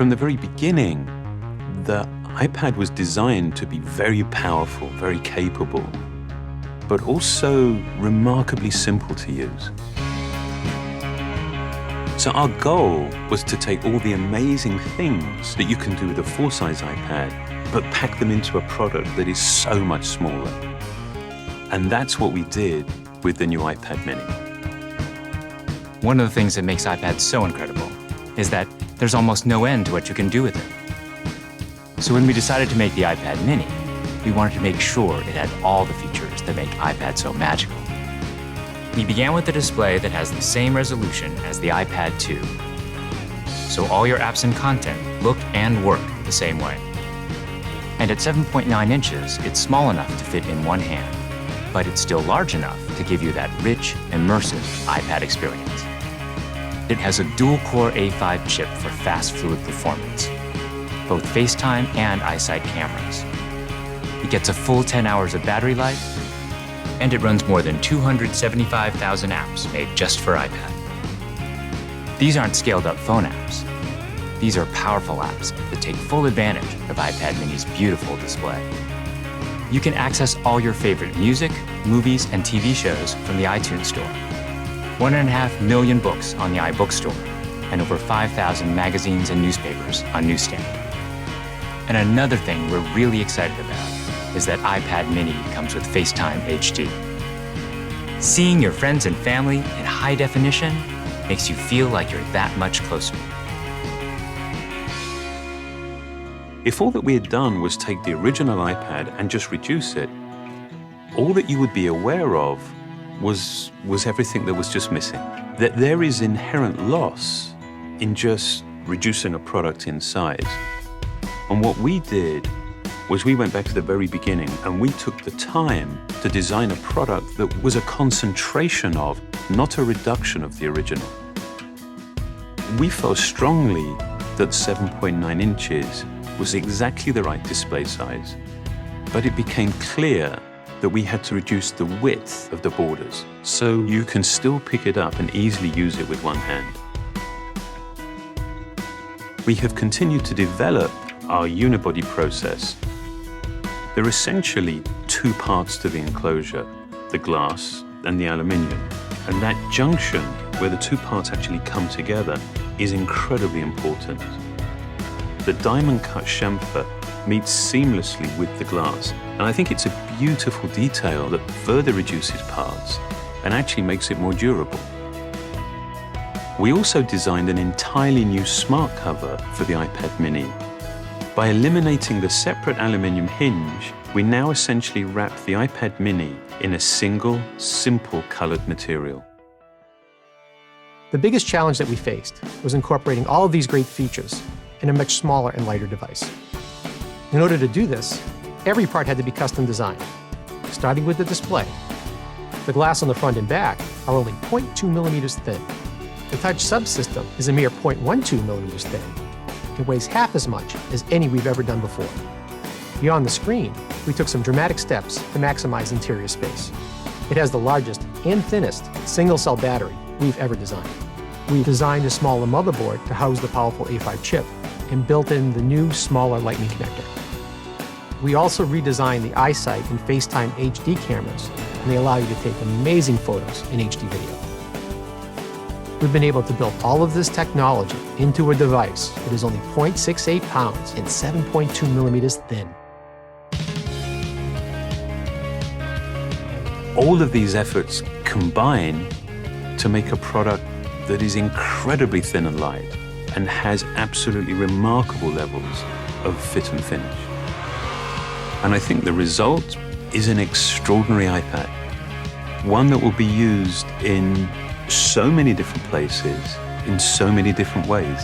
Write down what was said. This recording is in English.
From the very beginning, the iPad was designed to be very powerful, very capable, but also remarkably simple to use. So our goal was to take all the amazing things that you can do with a full-size iPad, but pack them into a product that is so much smaller. And that's what we did with the new iPad mini. One of the things that makes iPads so incredible is that there's almost no end to what you can do with it. So when we decided to make the iPad mini, we wanted to make sure it had all the features that make iPad so magical. We began with a display that has the same resolution as the iPad 2. So all your apps and content look and work the same way. And at 7.9 inches, it's small enough to fit in one hand, but it's still large enough to give you that rich, immersive iPad experience. It has a dual-core A5 chip for fast, fluid performance, both FaceTime and iSight cameras. It gets a full 10 hours of battery life, and it runs more than 275,000 apps made just for iPad. These aren't scaled-up phone apps. These are powerful apps that take full advantage of iPad mini's beautiful display. You can access all your favorite music, movies, and TV shows from the iTunes Store, 1.5 million books on the iBook Store, and over 5,000 magazines and newspapers on Newsstand. And another thing we're really excited about is that iPad mini comes with FaceTime HD. Seeing your friends and family in high definition makes you feel like you're that much closer. If all that we had done was take the original iPad and just reduce it, all that you would be aware of was everything that was just missing. That there is inherent loss in just reducing a product in size. And what we did was we went back to the very beginning and we took the time to design a product that was a concentration of, not a reduction of the original. We felt strongly that 7.9 inches was exactly the right display size, but it became clear that we had to reduce the width of the borders so you can still pick it up and easily use it with one hand. We have continued to develop our unibody process. There are essentially two parts to the enclosure, the glass and the aluminium. And that junction, where the two parts actually come together, is incredibly important. The diamond-cut chamfer meets seamlessly with the glass, and I think it's a beautiful detail that further reduces parts and actually makes it more durable. We also designed an entirely new smart cover for the iPad mini. By eliminating the separate aluminium hinge, we now essentially wrap the iPad mini in a single, simple colored material. The biggest challenge that we faced was incorporating all of these great features in a much smaller and lighter device. In order to do this, every part had to be custom designed, starting with the display. The glass on the front and back are only 0.2 millimeters thin. The touch subsystem is a mere 0.12 millimeters thin. It weighs half as much as any we've ever done before. Beyond the screen, we took some dramatic steps to maximize interior space. It has the largest and thinnest single-cell battery we've ever designed. We've designed a smaller motherboard to house the powerful A5 chip and built in the new, smaller Lightning connector. We also redesigned the iSight and FaceTime HD cameras, and they allow you to take amazing photos in HD video. We've been able to build all of this technology into a device that is only 0.68 pounds and 7.2 millimeters thin. All of these efforts combine to make a product that is incredibly thin and light and has absolutely remarkable levels of fit and finish. And I think the result is an extraordinary iPad, one that will be used in so many different places, in so many different ways.